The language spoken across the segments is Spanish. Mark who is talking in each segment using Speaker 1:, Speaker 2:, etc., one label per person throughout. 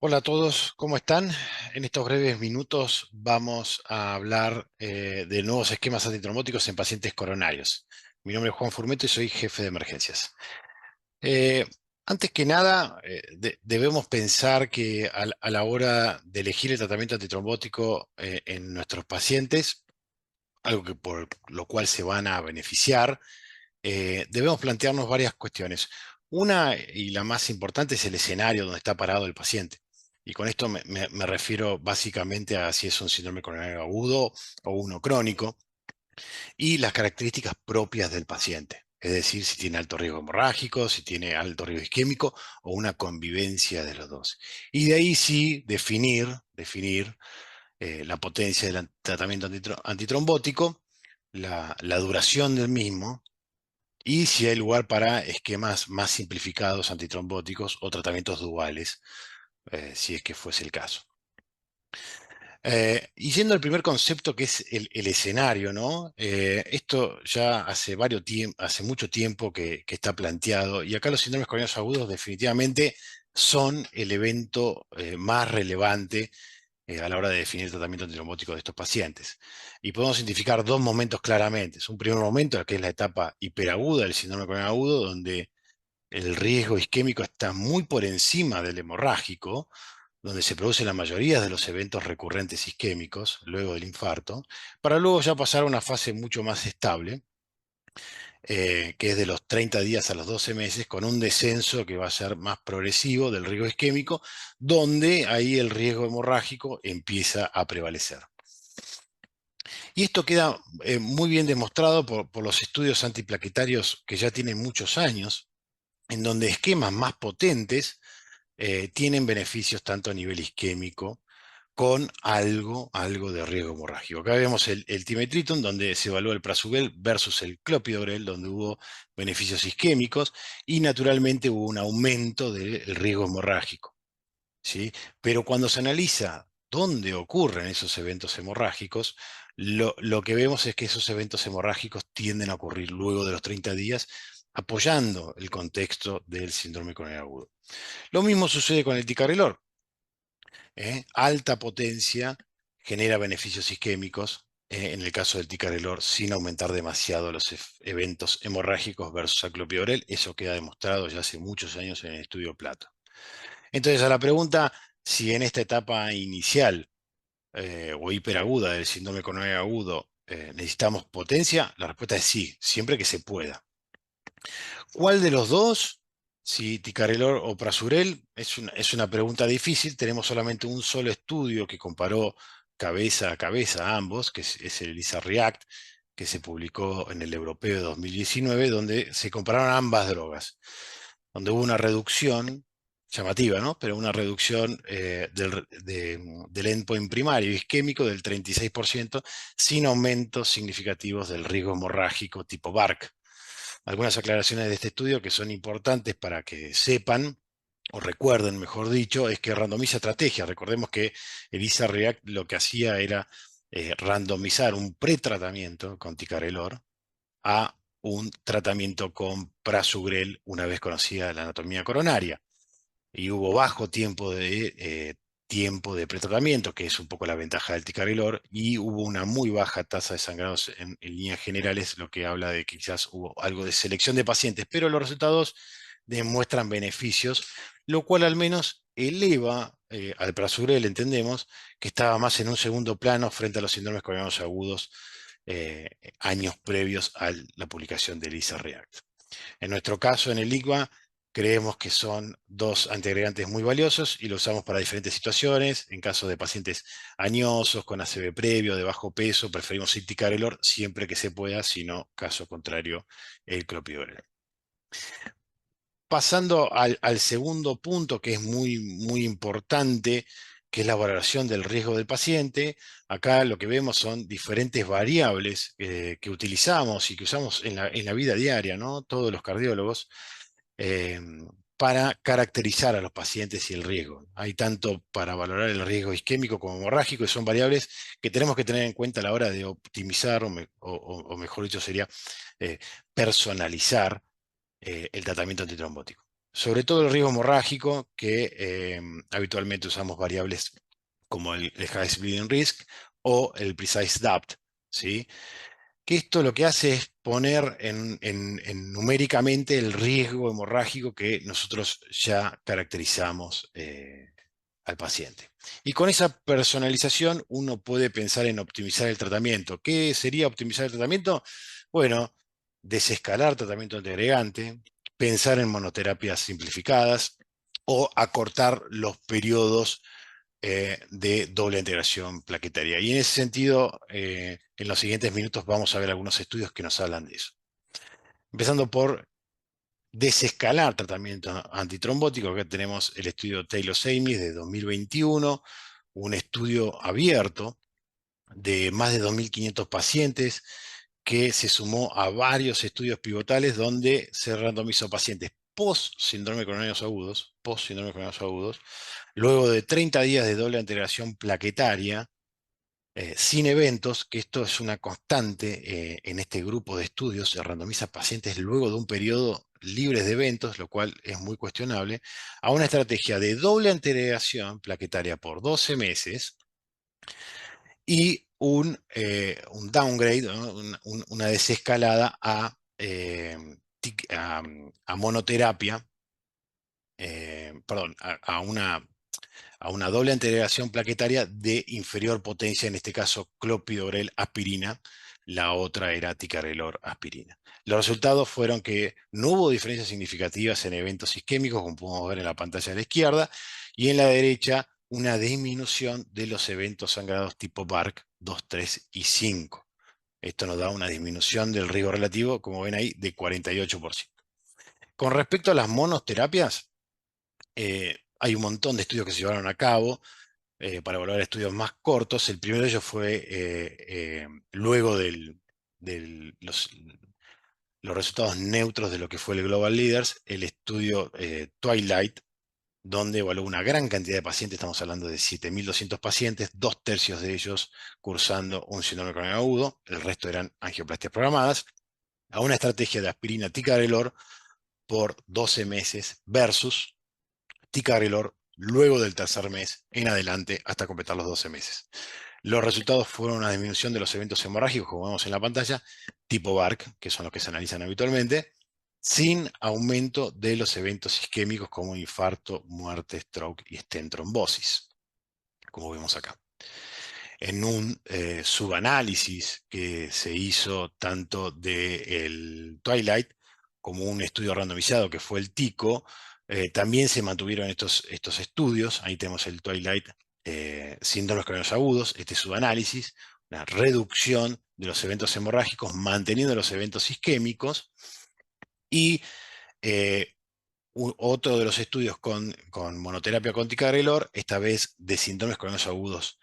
Speaker 1: Hola a todos, ¿cómo están? En estos breves minutos vamos a hablar de nuevos esquemas antitrombóticos en pacientes coronarios. Mi nombre es Juan Furmeto y soy jefe de emergencias. Eh, Antes que nada, debemos pensar que a la hora de elegir el tratamiento antitrombótico en nuestros pacientes, algo que por lo cual se van a beneficiar, debemos plantearnos varias cuestiones. Una, y la más importante, es el escenario donde está parado el paciente. Y con esto me refiero básicamente a si es un síndrome coronario agudo o uno crónico, y las características propias del paciente. Es decir, si tiene alto riesgo hemorrágico, si tiene alto riesgo isquémico o una convivencia de los dos. Y de ahí sí definir la potencia del tratamiento antitrombótico, la duración del mismo, y si hay lugar para esquemas más simplificados antitrombóticos o tratamientos duales, si es que fuese el caso. Y yendo al primer concepto, que es el escenario, ¿no? Esto ya hace mucho tiempo que está planteado, y acá los síndromes coronarios agudos definitivamente son el evento más relevante a la hora de definir el tratamiento antitrombótico de estos pacientes. Y podemos identificar dos momentos claramente. Es un primer momento, que es la etapa hiperaguda del síndrome coronario agudo, donde el riesgo isquémico está muy por encima del hemorrágico, donde se producen la mayoría de los eventos recurrentes isquémicos luego del infarto, para luego ya pasar a una fase mucho más estable, que es de los 30 días a los 12 meses, con un descenso que va a ser más progresivo del riesgo isquémico, donde ahí el riesgo hemorrágico empieza a prevalecer. Y esto queda muy bien demostrado por los estudios antiplaquetarios que ya tienen muchos años, en donde esquemas más potentes tienen beneficios tanto a nivel isquémico con algo de riesgo hemorrágico. Acá vemos el timetritum, donde se evalúa el prasugrel versus el clopidogrel, donde hubo beneficios isquémicos y naturalmente hubo un aumento del riesgo hemorrágico, ¿sí? Pero cuando se analiza dónde ocurren esos eventos hemorrágicos, lo que vemos es que esos eventos hemorrágicos tienden a ocurrir luego de los 30 días, apoyando el contexto del síndrome coronario agudo. Lo mismo sucede con el ticagrelor. Alta potencia genera beneficios isquémicos, en el caso del ticagrelor, sin aumentar demasiado los eventos hemorrágicos versus aclopidogrel. Eso queda demostrado ya hace muchos años en el estudio Plato. Entonces, a la pregunta si en esta etapa inicial o hiperaguda del síndrome coronario agudo necesitamos potencia, la respuesta es sí, siempre que se pueda. ¿Cuál de los dos? Si ticagrelor o prasugrel, es una pregunta difícil. Tenemos solamente un solo estudio que comparó cabeza a cabeza a ambos, que es el ELISA-REACT, que se publicó en el Europeo de 2019, donde se compararon ambas drogas, donde hubo una reducción llamativa, ¿no? Pero una reducción del endpoint primario isquémico del 36%, sin aumentos significativos del riesgo hemorrágico tipo BARC. Algunas aclaraciones de este estudio que son importantes para que sepan, o recuerden, mejor dicho, es que randomiza estrategias. Recordemos que ELISA React lo que hacía era randomizar un pretratamiento con ticagrelor a un tratamiento con prasugrel una vez conocida la anatomía coronaria. Y hubo bajo tiempo de pretratamiento, que es un poco la ventaja del ticagrelor, y hubo una muy baja tasa de sangrados en líneas generales, lo que habla de que quizás hubo algo de selección de pacientes, pero los resultados demuestran beneficios, lo cual al menos eleva al prasugrel, entendemos, que estaba más en un segundo plano frente a los síndromes coronarios agudos años previos a la publicación de ELISA React. En nuestro caso, en el IGVA, creemos que son dos antiagregantes muy valiosos y los usamos para diferentes situaciones. En caso de pacientes añosos, con ACV previo, de bajo peso, preferimos el ticagrelor siempre que se pueda, si no, caso contrario, el clopidogrel. Pasando al segundo punto, que es muy importante, que es la valoración del riesgo del paciente. Acá lo que vemos son diferentes variables que utilizamos y que usamos en la vida diaria, ¿no? Todos los cardiólogos, eh, para caracterizar a los pacientes y el riesgo. Hay tanto para valorar el riesgo isquémico como hemorrágico, y son variables que tenemos que tener en cuenta a la hora de optimizar, o mejor dicho sería, personalizar el tratamiento antitrombótico. sobre todo el riesgo hemorrágico, que habitualmente usamos variables como el High Bleeding Risk o el Precise DAPT, ¿sí? Que esto lo que hace es poner numéricamente el riesgo hemorrágico que nosotros ya caracterizamos al paciente. Y con esa personalización uno puede pensar en optimizar el tratamiento. ¿Qué sería optimizar el tratamiento? Bueno, desescalar tratamiento antiagregante, pensar en monoterapias simplificadas o acortar los periodos de doble integración plaquetaria. Y en ese sentido, en los siguientes minutos vamos a ver algunos estudios que nos hablan de eso. Empezando por desescalar tratamiento antitrombótico. Acá tenemos el estudio Taylor-Seimis de 2021, un estudio abierto de más de 2.500 pacientes que se sumó a varios estudios pivotales donde se randomizó pacientes post síndrome coronarios agudos, luego de 30 días de doble integración plaquetaria, sin eventos, que esto es una constante en este grupo de estudios, se randomiza pacientes luego de un periodo libres de eventos, lo cual es muy cuestionable, a una estrategia de doble integración plaquetaria por 12 meses y un downgrade, ¿no? Una desescalada a monoterapia, perdón, a una doble integración plaquetaria de inferior potencia, en este caso clopidogrel aspirina, la otra era ticagrelor aspirina. Los resultados fueron que no hubo diferencias significativas en eventos isquémicos, como podemos ver en la pantalla de la izquierda, y en la derecha una disminución de los eventos sangrados tipo BARC 2, 3 y 5. Esto nos da una disminución del riesgo relativo, como ven ahí, de 48%. Con respecto a las monoterapias, hay un montón de estudios que se llevaron a cabo para evaluar estudios más cortos. El primero de ellos fue luego de los resultados neutros de lo que fue el Global Leaders, el estudio Twilight, donde evaluó una gran cantidad de pacientes, estamos hablando de 7.200 pacientes, 2/3 de ellos cursando un síndrome coronario agudo, el resto eran angioplastias programadas, a una estrategia de aspirina ticagrelor por 12 meses versus ticagrelor luego del tercer mes en adelante hasta completar los 12 meses. Los resultados fueron una disminución de los eventos hemorrágicos, como vemos en la pantalla, tipo BARC, que son los que se analizan habitualmente, sin aumento de los eventos isquémicos como infarto, muerte, stroke y stent trombosis, como vemos acá. En un subanálisis que se hizo tanto del Twilight como un estudio randomizado que fue el TICO, también se mantuvieron estos estudios. Ahí tenemos el Twilight, síndromes coronarios agudos, este subanálisis, una reducción de los eventos hemorrágicos, manteniendo los eventos isquémicos, y otro de los estudios con monoterapia con ticagrelor, esta vez de síndromes coronarios agudos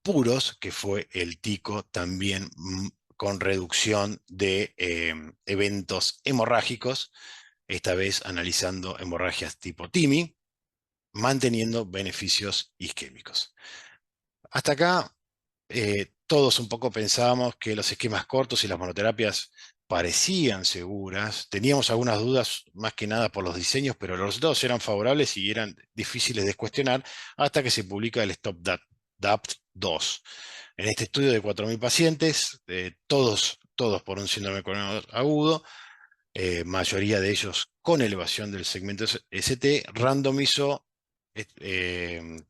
Speaker 1: puros, que fue el TICO también con reducción de eventos hemorrágicos, esta vez analizando hemorragias tipo TIMI, manteniendo beneficios isquémicos. Hasta acá todos un poco pensábamos que los esquemas cortos y las monoterapias parecían seguras. Teníamos algunas dudas más que nada por los diseños, pero los resultados eran favorables y eran difíciles de cuestionar hasta que se publica el Stop DAPT 2. En este estudio de 4.000 pacientes, todos por un síndrome coronario agudo, mayoría de ellos con elevación del segmento ST, randomizó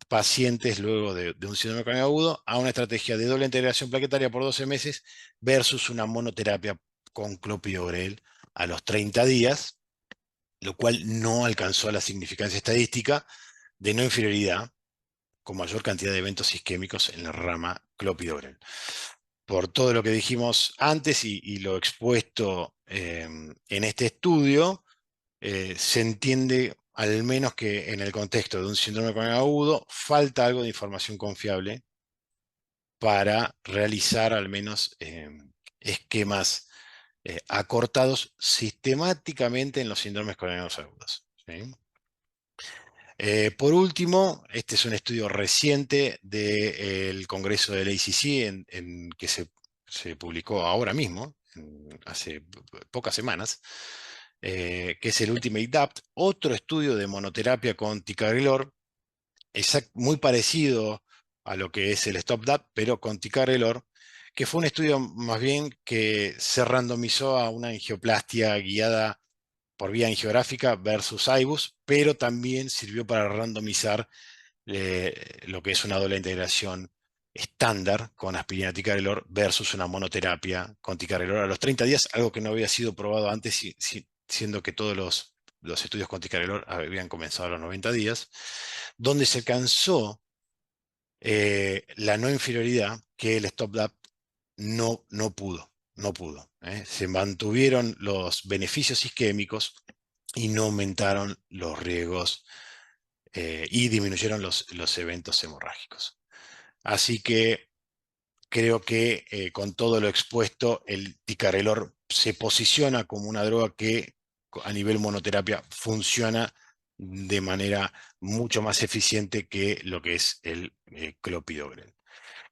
Speaker 1: pacientes luego de un síndrome coronario agudo a una estrategia de doble integración plaquetaria por 12 meses versus una monoterapia con clopidogrel a los 30 días, lo cual no alcanzó la significancia estadística de no inferioridad con mayor cantidad de eventos isquémicos en la rama clopidogrel. Por todo lo que dijimos antes y lo expuesto en este estudio, se entiende al menos que en el contexto de un síndrome coronario agudo falta algo de información confiable para realizar al menos esquemas acortados sistemáticamente en los síndromes coronarios agudos, ¿sí? Por último, este es un estudio reciente del Congreso del ACC que se publicó ahora mismo, hace pocas semanas, que es el Ultimate DAPT, otro estudio de monoterapia con ticagrelor, muy parecido a lo que es el Stop DAPT, pero con ticagrelor, que fue un estudio más bien que se randomizó a una angioplastia guiada por vía angiográfica versus IBUS, pero también sirvió para randomizar lo que es una doble integración estándar con aspirina ticagrelor versus una monoterapia con ticagrelor a los 30 días, algo que no había sido probado antes, siendo que todos los estudios con ticagrelor habían comenzado a los 90 días, donde se alcanzó la no inferioridad que el STOP-DAP no pudo. Se mantuvieron los beneficios isquémicos y no aumentaron los riesgos y disminuyeron los eventos hemorrágicos. Así que creo que con todo lo expuesto, el ticagrelor se posiciona como una droga que a nivel monoterapia funciona de manera mucho más eficiente que lo que es el clopidogrel.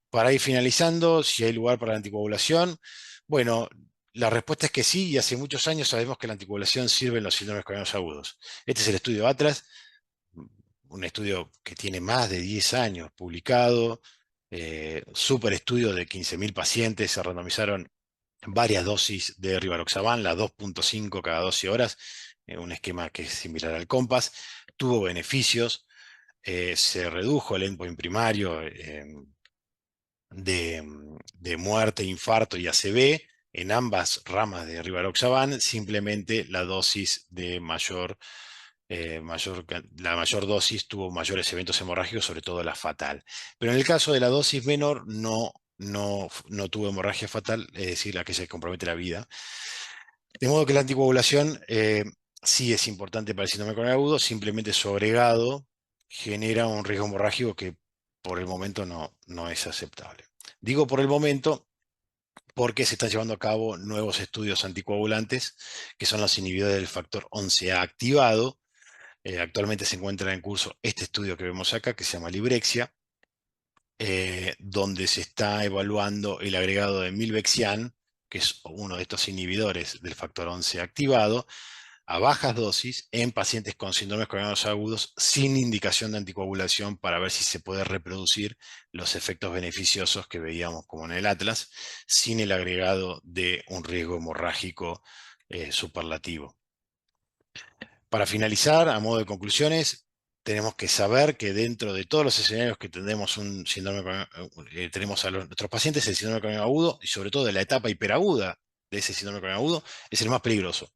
Speaker 1: Para ir finalizando, si hay lugar para la anticoagulación, bueno, la respuesta es que sí, y hace muchos años sabemos que la anticoagulación sirve en los síndromes coronados agudos. Este es el estudio Atlas, un estudio que tiene más de 10 años publicado, súper estudio de 15.000 pacientes, se randomizaron varias dosis de rivaroxaban, la 2,5 cada 12 horas, un esquema que es similar al COMPAS, tuvo beneficios, se redujo el endpoint primario de muerte, infarto y ACV en ambas ramas de rivaroxaban, simplemente la dosis de la mayor dosis tuvo mayores eventos hemorrágicos, sobre todo la fatal. Pero en el caso de la dosis menor no tuvo hemorragia fatal, es decir, la que se compromete la vida. De modo que la anticoagulación sí es importante para el síndrome coronario agudo, simplemente su agregado genera un riesgo hemorrágico que por el momento no es aceptable. Digo por el momento porque se están llevando a cabo nuevos estudios anticoagulantes, que son los inhibidores del factor 11A activado. Actualmente se encuentra en curso este estudio que vemos acá, que se llama Librexia, donde se está evaluando el agregado de milvexian, que es uno de estos inhibidores del factor 11 activado, a bajas dosis en pacientes con síndromes coronarios agudos sin indicación de anticoagulación para ver si se puede reproducir los efectos beneficiosos que veíamos como en el Atlas, sin el agregado de un riesgo hemorrágico superlativo. Para finalizar, a modo de conclusiones, tenemos que saber que dentro de todos los escenarios que tenemos un síndrome, tenemos a nuestros pacientes, el síndrome coronariano agudo, y sobre todo de la etapa hiperaguda de ese síndrome coronariano agudo, es el más peligroso.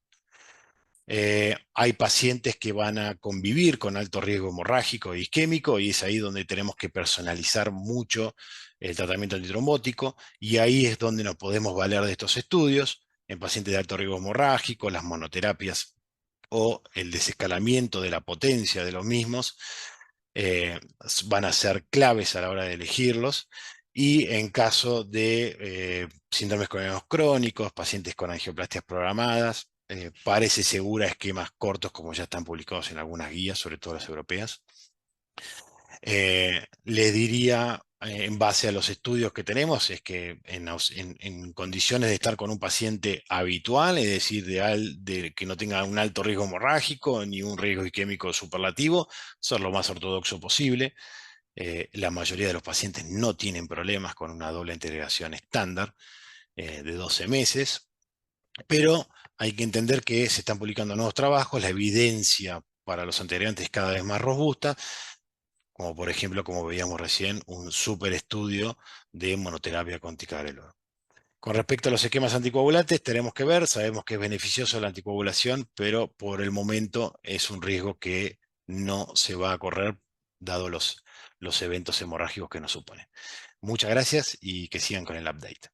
Speaker 1: Hay pacientes que van a convivir con alto riesgo hemorrágico e isquémico y es ahí donde tenemos que personalizar mucho el tratamiento antitrombótico y ahí es donde nos podemos valer de estos estudios en pacientes de alto riesgo hemorrágico, las monoterapias o el desescalamiento de la potencia de los mismos van a ser claves a la hora de elegirlos. Y en caso de síndromes coronarios crónicos, pacientes con angioplastias programadas, parece segura esquemas cortos como ya están publicados en algunas guías, sobre todo las europeas. Les diría, en base a los estudios que tenemos, es que en condiciones de estar con un paciente habitual, es decir, de que no tenga un alto riesgo hemorrágico ni un riesgo isquémico superlativo, ser lo más ortodoxo posible. La mayoría de los pacientes no tienen problemas con una doble integración estándar de 12 meses, pero hay que entender que se están publicando nuevos trabajos, la evidencia para los antiagregantes es cada vez más robusta, como por ejemplo, como veíamos recién, un super estudio de monoterapia con ticagrelor. Con respecto a los esquemas anticoagulantes, tenemos que ver, sabemos que es beneficioso la anticoagulación, pero por el momento es un riesgo que no se va a correr, dado los eventos hemorrágicos que nos supone. Muchas gracias y que sigan con el update.